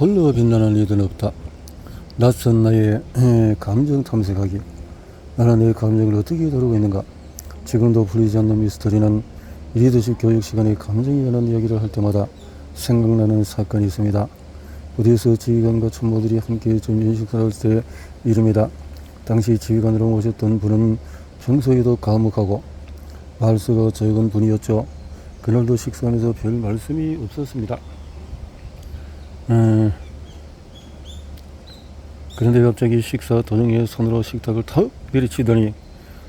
홀로 빛나는 이든 없다. 낯선 나의 감정 탐색하기. 나는 내 감정을 어떻게 다루고 있는가. 지금도 풀리지 않는 미스터리는 리더십 교육 시간에 감정에 관한 이야기를 할 때마다 생각나는 사건이 있습니다. 어디에서 지휘관과 참모들이 함께 점심 식사를 할 때 일입니다. 당시 지휘관으로 오셨던 분은 평소에도 과묵하고 말수가 적은 분이었죠. 그날도 식사하면서 별 말씀이 없었습니다. 그런데 갑자기 식사 도중에 손으로 식탁을 턱 내리치더니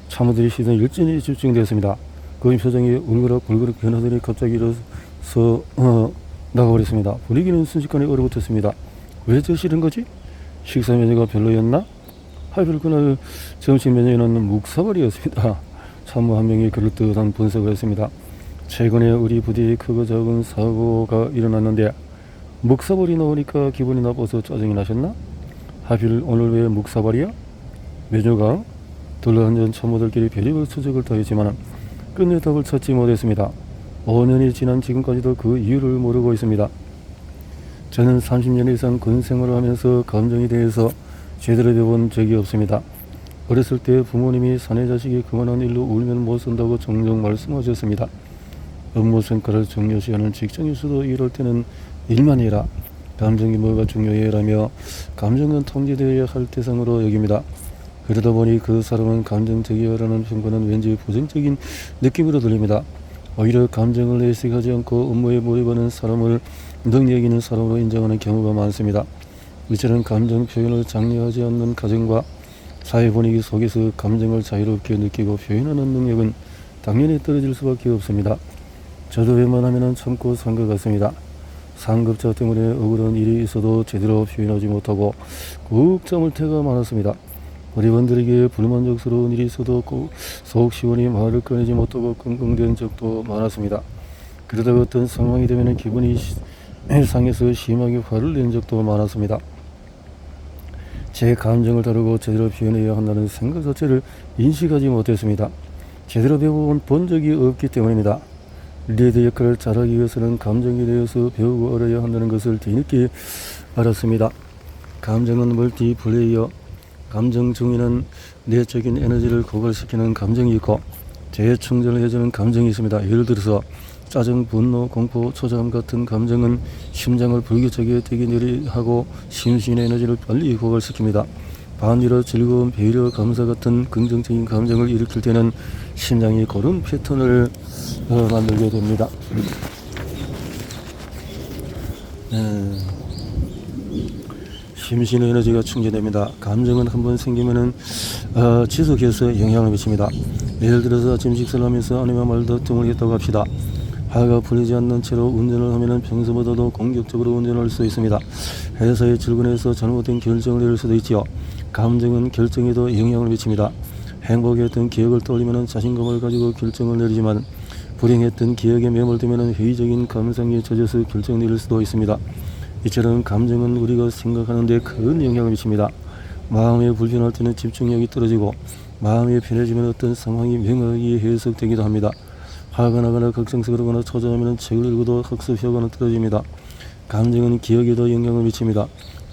참모들이 시선이 일진이 집중되었습니다. 그의 표정이 울그락불그락 변하더니 갑자기 일어서 나가버렸습니다. 분위기는 순식간에 얼어붙었습니다. 왜 저시는 거지? 식사 메뉴가 별로였나? 하필 그날 점심 메뉴는 묵사발이었습니다. 참모 한 명이 그럴듯한 분석을 했습니다. 최근에 우리 부대에 크고 작은 사고가 일어났는데 묵사발이 나오니까 기분이 나빠서 짜증이 나셨나? 하필 오늘 왜 묵사발이야? 메뉴가 둘러앉은 참모들끼리 별의별 추적을 더했지만 끝내 답을 찾지 못했습니다. 5년이 지난 지금까지도 그 이유를 모르고 있습니다. 저는 30년 이상 군 생활을 하면서 감정에 대해서 제대로 배워본 적이 없습니다. 어렸을 때 부모님이 사내 자식이 그만한 일로 울면 못 산다고 종종 말씀하셨습니다. 업무 성과를 중요시하는 직장에서도 이럴 때는 일만 해라. 감정이 뭐가 중요해라며 감정은 통제되어야 할 대상으로 여깁니다. 그러다 보니 그 사람은 감정적이야라는 평가는 왠지 부정적인 느낌으로 들립니다. 오히려 감정을 내색하지 않고 업무에 몰입하는 사람을 능력 있는 사람으로 인정하는 경우가 많습니다. 이처럼 감정 표현을 장려하지 않는 가정과 사회 분위기 속에서 감정을 자유롭게 느끼고 표현하는 능력은 당연히 떨어질 수밖에 없습니다. 저도 웬만하면 참고 산 것 같습니다. 상급자 때문에 억울한 일이 있어도 제대로 표현하지 못하고 꾹 참을 때가 많았습니다. 어리반들에게 불만족스러운 일이 있어도 속 시원히 말을 꺼내지 못하고 끙끙댄 적도 많았습니다. 그러다가 어떤 상황이 되면 기분이 상해서 심하게 화를 낸 적도 많았습니다. 제 감정을 다루고 제대로 표현해야 한다는 생각 자체를 인식하지 못했습니다. 제대로 배워본 적이 없기 때문입니다. 리더 역할을 잘하기 위해서는 감정에 대해서 배우고 알아야 한다는 것을 뒤늦게 알았습니다. 감정은 멀티플레이어. 감정 중에는 내적인 에너지를 고갈시키는 감정이 있고 재충전을 해주는 감정이 있습니다. 예를 들어서 짜증, 분노, 공포, 초조함 같은 감정은 심장을 불규칙하게 뛰게 하고 심신의 에너지를 빨리 고갈시킵니다. 반대로 즐거움, 배려, 감사 같은 긍정적인 감정을 일으킬 때는 심장이 고른 패턴을 만들게 됩니다. 심신의 에너지가 충전됩니다. 감정은 한번 생기면은 지속해서 영향을 미칩니다. 예를 들어서 아침 식사를 하면서 아내와 말다툼을 했다고 합시다. 화가 풀리지 않는 채로 운전을 하면 평소보다도 공격적으로 운전할 수 있습니다. 회사에 출근해서 잘못된 결정을 내릴 수도 있지요. 감정은 결정에도 영향을 미칩니다. 행복했던 기억을 떠올리면 자신감을 가지고 결정을 내리지만 불행했던 기억에 매몰되면 회의적인 감상에 젖어서 결정을 내릴 수도 있습니다. 이처럼 감정은 우리가 생각하는 데 큰 영향을 미칩니다. 마음이 불편할 때는 집중력이 떨어지고 마음이 편해지면 어떤 상황이 명확히 해석되기도 합니다. 화가 나거나 걱정스러거나 초조하면 책을 읽어도 학습 효과는 떨어집니다. 감정은 기억에도 영향을 미칩니다.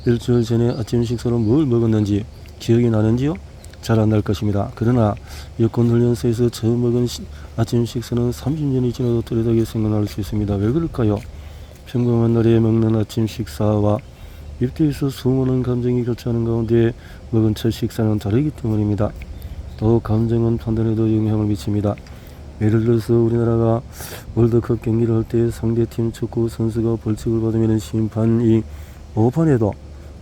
일주일 전에 아침 식사로 뭘 먹었는지 기억이 나는지요? 잘 안 날 것입니다. 그러나 여권훈련소에서 처음 먹은 아침 식사는 30년이 지나도 또렷하게 생각날 수 있습니다. 왜 그럴까요? 평범한 날에 먹는 아침 식사와 입대에서 수많은 감정이 교차하는 가운데 먹은 첫 식사는 다르기 때문입니다. 또 감정은 판단에도 영향을 미칩니다. 예를 들어서 우리나라가 월드컵 경기를 할 때 상대팀 축구 선수가 벌칙을 받으면 심판이 오판해도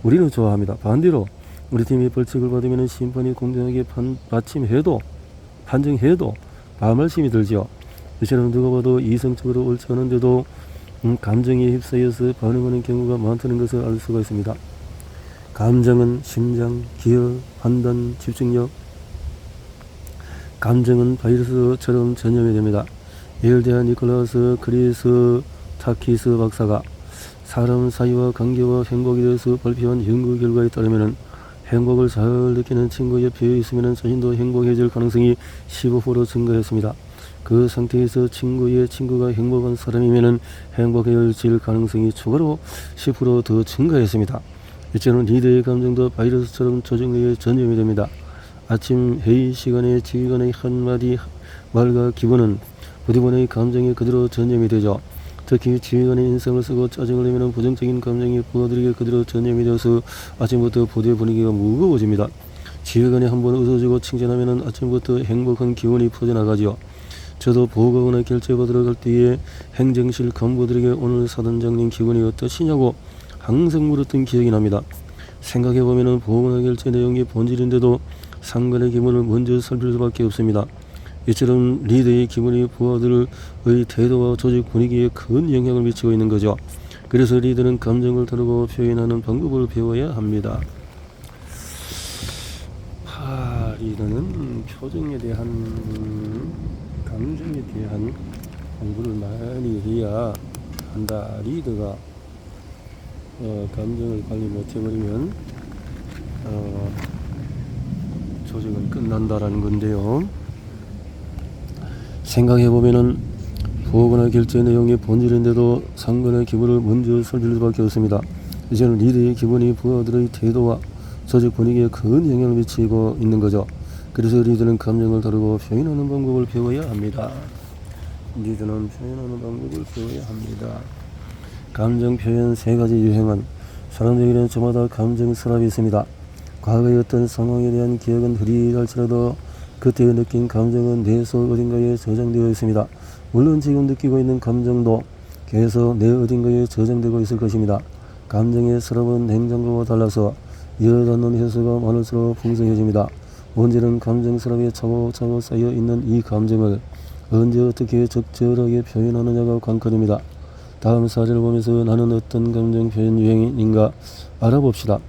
우리는 좋아합니다. 반대로 우리 팀이 벌칙을 받으면 심판이 공정하게 판정해도 반발심이 들죠. 이처럼 누가 봐도 이성적으로 옳지 않은데도 감정에 휩싸여서 반응하는 경우가 많다는 것을 알 수가 있습니다. 감정은 심장, 기억, 판단, 집중력. 감정은 바이러스처럼 전염이 됩니다. 예를 들어 니콜라스 크리스타키스 박사가 사람 사이와 관계와 행복에 대해서 발표한 연구 결과에 따르면 행복을 잘 느끼는 친구 옆에 있으면 자신도 행복해질 가능성이 15% 증가했습니다. 그 상태에서 친구가 행복한 사람이면 행복해질 가능성이 추가로 10%더 증가했습니다. 이처럼 리더의 감정도 바이러스처럼 조직 내에 전염이 됩니다. 아침 회의 시간에 지휘관의 한마디 말과 기분은 부디원의 감정에 그대로 전염이 되죠. 특히 지휘관의 인상을 쓰고 짜증을 내면 부정적인 감정이 부하들에게 그대로 전염이 되어서 아침부터 부대의 분위기가 무거워집니다. 지휘관이 한번 웃어주고 칭찬하면 아침부터 행복한 기운이 퍼져나가지요. 저도 보고하거나 결제받으러 갈 때에 행정실 간부들에게 오늘 사단장님 기분이 어떠시냐고 항상 물었던 기억이 납니다. 생각해보면 보고나 결제 내용이 본질인데도 상관의 기분을 먼저 살필 수밖에 없습니다. 이처럼 리더의 기분이 부하들의 태도와 조직 분위기에 큰 영향을 미치고 있는 거죠. 그래서 리더는 감정을 다루고 표현하는 방법을 배워야 합니다. 리더는 표정에 대한 감정에 대한 공부를 많이 해야 한다. 리더가 감정을 관리 못해버리면 조직은 끝난다라는 건데요. 생각해보면은 보거나 결제 내용의 본질인데도 상관의 기분을 먼저 살필 수밖에 없습니다. 이제는 리더의 기분이 부하들의 태도와 조직 분위기에 큰 영향을 미치고 있는 거죠. 그래서 리더는 감정을 다루고 표현하는 방법을 배워야 합니다. 리더는 표현하는 방법을 배워야 합니다. 감정 표현 3가지 유형은 사람들에게는 저마다 감정 서랍이 있습니다. 과거의 어떤 상황에 대한 기억은 흐릿할지라도 그때 느낀 감정은 뇌 속 어딘가에 저장되어 있습니다. 물론 지금 느끼고 있는 감정도 계속 뇌 어딘가에 저장되고 있을 것입니다. 감정의 서랍은 냉장고와 달라서 열어닫는 횟수가 많을수록 풍성해집니다. 문제는 감정 서랍에 차곡차곡 쌓여 있는 이 감정을 언제 어떻게 적절하게 표현하느냐가 관건입니다. 다음 사례를 보면서 나는 어떤 감정 표현 유형인가 알아봅시다.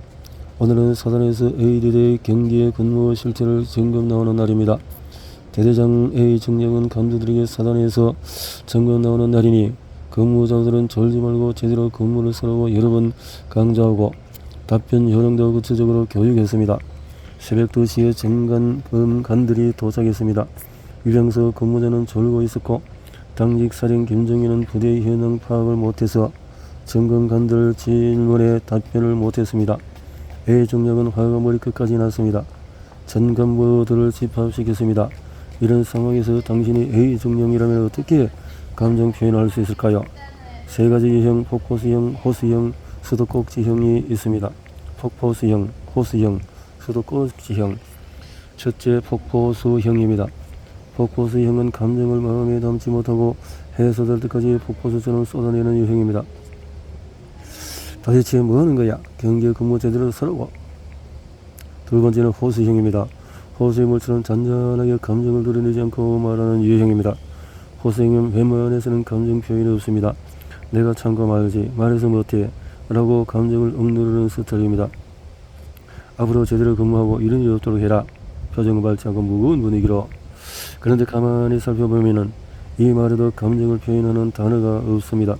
오늘은 사단에서 A대의 경기의 근무 실태를 점검 나오는 날입니다. 대대장 A 정령은 간부들에게 사단에서 점검 나오는 날이니 근무자들은 졸지 말고 제대로 근무를 서라고 여러 번 강조하고 답변 요령도 구체적으로 교육했습니다. 새벽 2시에 정관검관들이 도착했습니다. 유병서 근무자는 졸고 있었고 당직 사령 김정희는 부대의 현황 파악을 못해서 점검관들 질문에 답변을 못했습니다. A 정령은 화가 머리끝까지 났습니다. 전 간부들을 집합시켰습니다. 이런 상황에서 당신이 A 정령이라면 어떻게 감정 표현을 할 수 있을까요? 3가지 유형, 폭포수형, 호수형, 수도꼭지형이 있습니다. 폭포수형, 호수형, 수도꼭지형. 첫째, 폭포수형입니다. 폭포수형은 감정을 마음에 담지 못하고 해소될 때까지 폭포수처럼 쏟아내는 유형입니다. 도대체 뭐 하는 거야? 경계 근무 제대로 서라고. 두 번째는 호수형입니다. 호수의 물처럼 잔잔하게 감정을 드러내지 않고 말하는 유형입니다. 호수형은 웬만해서는 감정 표현이 없습니다. 내가 참고 말지 말해서 못해 라고 감정을 억누르는 스타일입니다. 앞으로 제대로 근무하고 이런 일 없도록 해라. 표정을 밝지 않고 무거운 분위기로. 그런데 가만히 살펴보면은 이 말에도 감정을 표현하는 단어가 없습니다.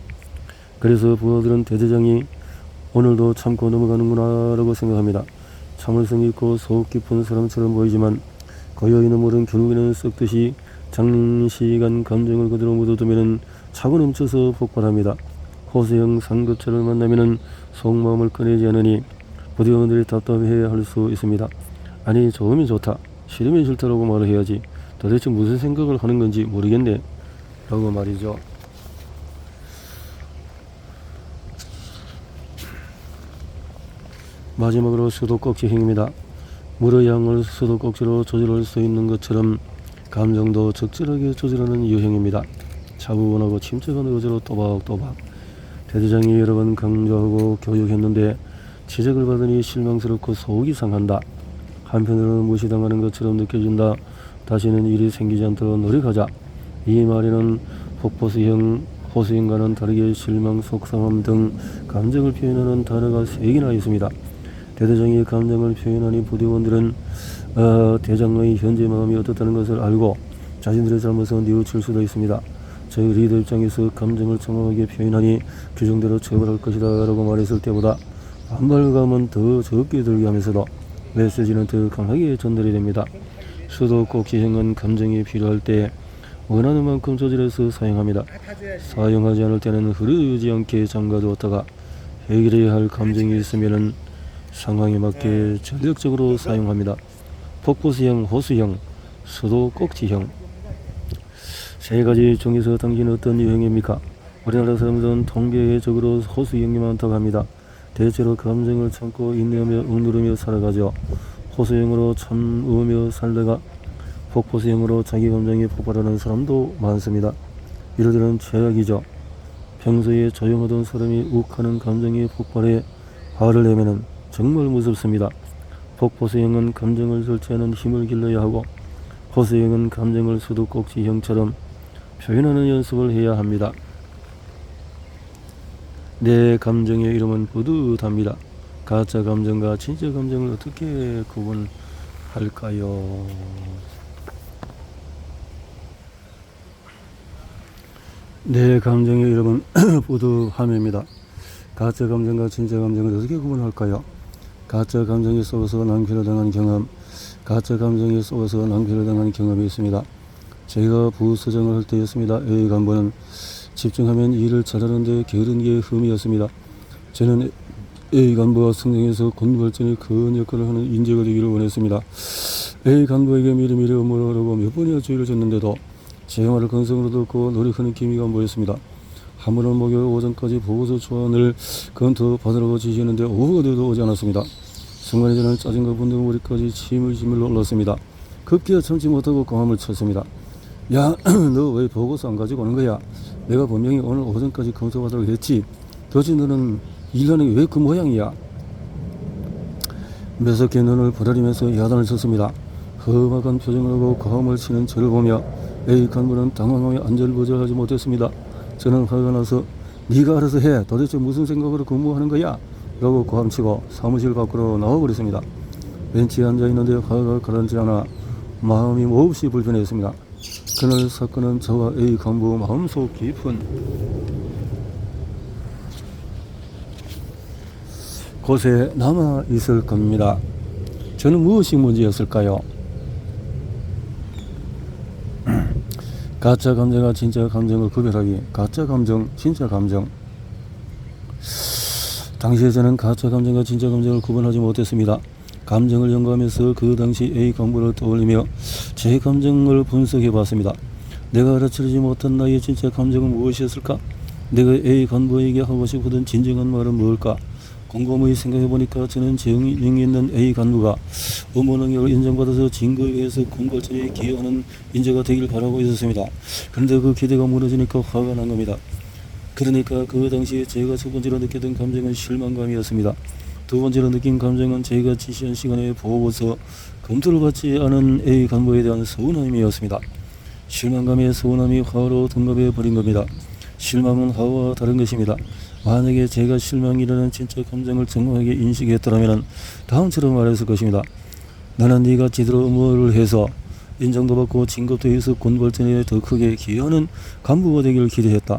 그래서 부하들은 대대장이 오늘도 참고 넘어가는구나 라고 생각합니다. 참을성 있고 속 깊은 사람처럼 보이지만 고여있는 물은 결국에는 썩듯이 장시간 감정을 그대로 묻어두면 차고 넘쳐서 폭발합니다. 호수형 상급자를 만나면 속마음을 꺼내지 않으니 부대원들이 답답해야 할 수 있습니다. 아니 좋으면 좋다, 싫으면 싫다라고 말을 해야지 도대체 무슨 생각을 하는 건지 모르겠네 라고 말이죠. 마지막으로 수도꼭지형입니다. 물의 양을 수도꼭지로 조절할 수 있는 것처럼 감정도 적절하게 조절하는 유형입니다. 차분하고 침착한 의지로 또박또박. 대대장이 여러 번 강조하고 교육했는데 지적을 받으니 실망스럽고 속이 상한다. 한편으로는 무시당하는 것처럼 느껴진다. 다시는 일이 생기지 않도록 노력하자. 이 말에는 폭포수형, 호수형과는 다르게 실망, 속상함 등 감정을 표현하는 단어가 3개나 있습니다. 대대장이 감정을 표현하니 부대원들은 대장의 현재 마음이 어떻다는 것을 알고 자신들의 잘못을 뉘우칠 수도 있습니다. 저희 리더 입장에서 감정을 정확하게 표현하니 규정대로 처벌할 것이다 라고 말했을 때보다 반발감은 더 적게 들게 하면서도 메시지는 더 강하게 전달이 됩니다. 수도꼭지형은 감정이 필요할 때 원하는 만큼 조절해서 사용합니다. 사용하지 않을 때는 흐르지 않게 잠가두었다가 해결해야 할 감정이 있으면 상황에 맞게 전력적으로 사용합니다. 폭포수형, 호수형, 수도 꼭지형. 세 가지 중에서 당신은 어떤 유형입니까? 우리나라 사람들은 통계적으로 호수형이 많다고 합니다. 대체로 감정을 참고 인내하며 억누르며 살아가죠. 호수형으로 참으며 살다가 폭포수형으로 자기 감정이 폭발하는 사람도 많습니다. 이들은 최악이죠. 평소에 조용하던 사람이 욱하는 감정이 폭발해 화를 내면은 정말 무섭습니다. 폭포수형은 감정을 절제하는 힘을 길러야 하고, 호수형은 감정을 수도꼭지형처럼 표현하는 연습을 해야 합니다. 내 감정의 이름은 뿌듯합니다. 가짜 감정과 진짜 감정을 어떻게 구분할까요? 내 감정의 이름은 뿌듯함입니다. 가짜 감정과 진짜 감정을 어떻게 구분할까요? 가짜 감정에 쏘아서 낭패를 당한 경험, 가짜 감정에 쏘아서 낭패를 당한 경험이 있습니다. 제가 부서장을 할 때였습니다. A 간부는 집중하면 일을 잘하는데 게으른 게 흠이었습니다. 저는 A 간부가 성장해서 군 발전에 큰 역할을 하는 인재가 되기를 원했습니다. A 간부에게 미리미리 업무를 하라고 몇 번이나 주의를 줬는데도 제 말을 건성으로 듣고 노력하는 기미가 안 보였습니다. 하물은 목요일 오전까지 보고서 초안을 검토받으라고 지시했는데 오후가 돼도 오지 않았습니다. 순간에 저는 짜증과 분노가 머리까지 치물치물 올랐습니다. 급기야 참지 못하고 고함을 쳤습니다. 야, 너 왜 보고서 안 가지고 오는 거야? 내가 분명히 오늘 오전까지 검토받으라고 했지. 도대체 너는 일하는 게 왜 그 모양이야? 매섭게 눈을 부라리면서 야단을 쳤습니다. 험악한 표정을 하고 고함을 치는 저를 보며 A 간부는 당황하며 안절부절하지 못했습니다. 저는 화가 나서 네가 알아서 해. 도대체 무슨 생각으로 근무하는 거야? 라고 고함치고 사무실 밖으로 나와버렸습니다. 벤치에 앉아있는데 화가 가라앉지 않아 마음이 몹시 불편했습니다. 그날 사건은 저와 A 간부 마음속 깊은 곳에 남아 있을 겁니다. 저는 무엇이 문제였을까요? 가짜 감정과 진짜 감정을 구별하기. 가짜 감정, 진짜 감정. 당시에 저는 가짜 감정과 진짜 감정을 구분하지 못했습니다. 감정을 연구하면서 그 당시 A 간부를 떠올리며 제 감정을 분석해 봤습니다. 내가 알아채지 못한 나의 진짜 감정은 무엇이었을까? 내가 A 간부에게 하고 싶었던 진정한 말은 무엇일까? 곰곰이 생각해보니까 저는 재능이 있는 A 간부가 업무 능력을 인정받아서 진급에 의해서 군 발전에 기여하는 인재가 되길 바라고 있었습니다. 그런데 그 기대가 무너지니까 화가 난 겁니다. 그러니까 그 당시에 제가 첫 번째로 느꼈던 감정은 실망감이었습니다. 두 번째로 느낀 감정은 제가 지시한 시간에 보고서 검토를 받지 않은 A 간부에 대한 서운함이었습니다. 실망감의 서운함이 화로 등급해 버린 겁니다. 실망은 화와 다른 것입니다. 만약에 제가 실망이라는 진짜 감정을 정확하게 인식했더라면 다음처럼 말했을 것입니다. 나는 네가 제대로 업무를 해서 인정도 받고 진급도 해서 군 발전에 더 크게 기여하는 간부가 되기를 기대했다.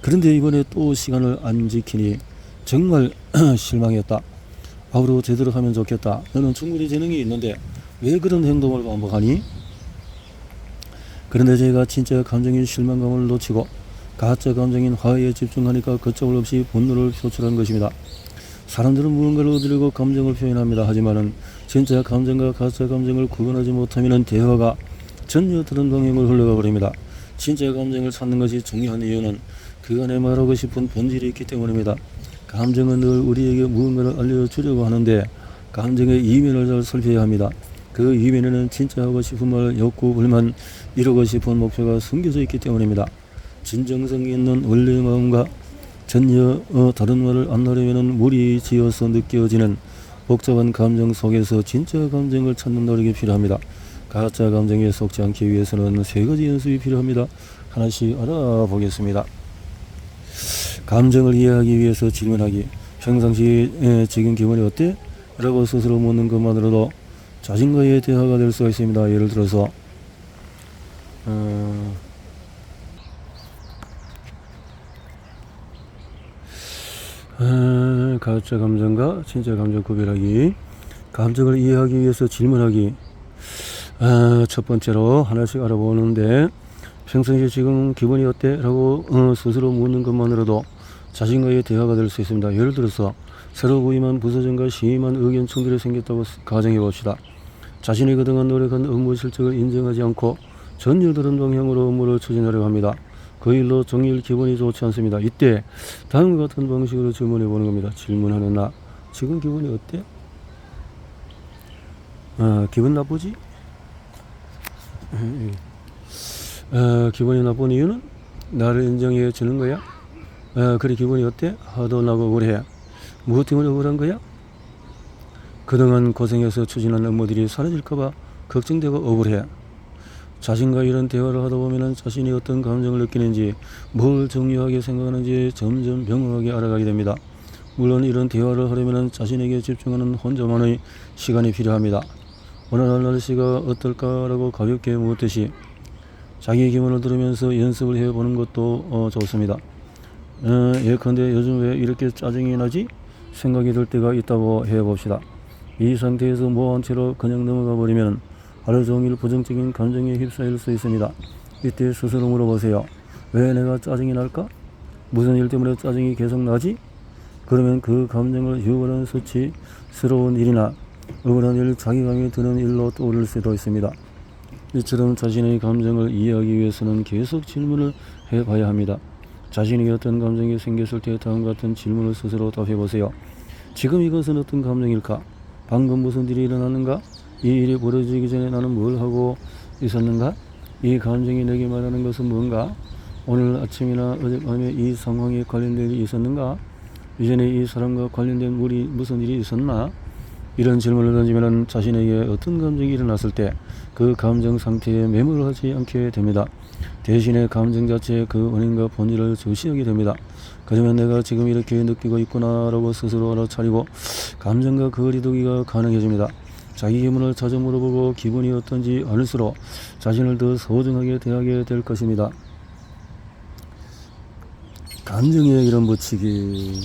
그런데 이번에 또 시간을 안 지키니 정말 실망했다. 앞으로 제대로 하면 좋겠다. 너는 충분히 재능이 있는데 왜 그런 행동을 반복하니? 그런데 제가 진짜 감정인 실망감을 놓치고 가짜 감정인 화해에 집중하니까 걷잡을 없이 분노를 표출한 것입니다. 사람들은 무언가를 얻으려고 감정을 표현합니다. 하지만은 진짜 감정과 가짜 감정을 구분하지 못하면 대화가 전혀 다른 방향으로 흘러가 버립니다. 진짜 감정을 찾는 것이 중요한 이유는 그 안에 말하고 싶은 본질이 있기 때문입니다. 감정은 늘 우리에게 무언가를 알려주려고 하는데 감정의 이면을 잘 살펴야 합니다. 그 이면에는 진짜 하고 싶은 말, 욕구, 불만, 이루고 싶은 목표가 숨겨져 있기 때문입니다. 진정성 있는 원래의 마음과 전혀 다른 말을 안 하려면 무리 지어서 느껴지는 복잡한 감정 속에서 진짜 감정을 찾는 노력이 필요합니다. 가짜 감정에 속지 않기 위해서는 세 가지 연습이 필요합니다. 하나씩 알아보겠습니다. 감정을 이해하기 위해서 질문하기. 평상시 지금 기분이 어때? 라고 스스로 묻는 것만으로도 자신과의 대화가 될 수가 있습니다. 예를 들어서 가짜 감정과 진짜 감정 구별하기. 감정을 이해하기 위해서 질문하기. 첫 번째로 하나씩 알아보는데 평상시에 지금 기분이 어때? 라고 스스로 묻는 것만으로도 자신과의 대화가 될 수 있습니다. 예를 들어서 새로 부임한 부서장과 심한 의견 충돌이 생겼다고 가정해 봅시다. 자신이 그동안 노력한 업무 실적을 인정하지 않고 전혀 다른 방향으로 업무를 추진하려고 합니다. 그 일로 종일 기분이 좋지 않습니다. 이때 다음과 같은 방식으로 질문해 보는 겁니다. 질문하는 나, 지금 기분이 어때? 기분 나쁘지? 기분이 나쁜 이유는 나를 인정해 주는 거야? 그래, 기분이 어때? 하도 나고 억울해. 무엇 때문에 억울한 거야? 그동안 고생해서 추진한 업무들이 사라질까봐 걱정되고 억울해. 자신과 이런 대화를 하다 보면 자신이 어떤 감정을 느끼는지, 뭘 중요하게 생각하는지 점점 명확하게 알아가게 됩니다. 물론 이런 대화를 하려면 자신에게 집중하는 혼자만의 시간이 필요합니다. 오늘 날씨가 어떨까라고 가볍게 묻듯이 자기 기분을 들으면서 연습을 해보는 것도 좋습니다. 예컨대 요즘 왜 이렇게 짜증이 나지? 생각이 들 때가 있다고 해봅시다. 이 상태에서 모한 채로 그냥 넘어가 버리면 하루 종일 부정적인 감정에 휩싸일 수 있습니다. 이때 스스로 물어보세요. 왜 내가 짜증이 날까? 무슨 일 때문에 짜증이 계속 나지? 그러면 그 감정을 유발하는 수치스러운 일이나 억울한 일, 자기감이 드는 일로 떠오를 수도 있습니다. 이처럼 자신의 감정을 이해하기 위해서는 계속 질문을 해봐야 합니다. 자신에게 어떤 감정이 생겼을 때 다음과 같은 질문을 스스로 답해보세요. 지금 이것은 어떤 감정일까? 방금 무슨 일이 일어났는가? 이 일이 벌어지기 전에 나는 뭘 하고 있었는가? 이 감정이 내게 말하는 것은 뭔가? 오늘 아침이나 어젯밤에 이 상황에 관련된 일이 있었는가? 이전에 이 사람과 관련된 무슨 일이 있었나? 이런 질문을 던지면 자신에게 어떤 감정이 일어났을 때 그 감정 상태에 매몰을 하지 않게 됩니다. 대신에 감정 자체의 그 원인과 본질을 주시하게 됩니다. 그러면 내가 지금 이렇게 느끼고 있구나 라고 스스로 알아차리고 감정과 거리두기가 가능해집니다. 자기 기분을 자주 물어보고 기분이 어떤지 알수록 자신을 더 소중하게 대하게 될 것입니다. 감정에 이런 붙이기.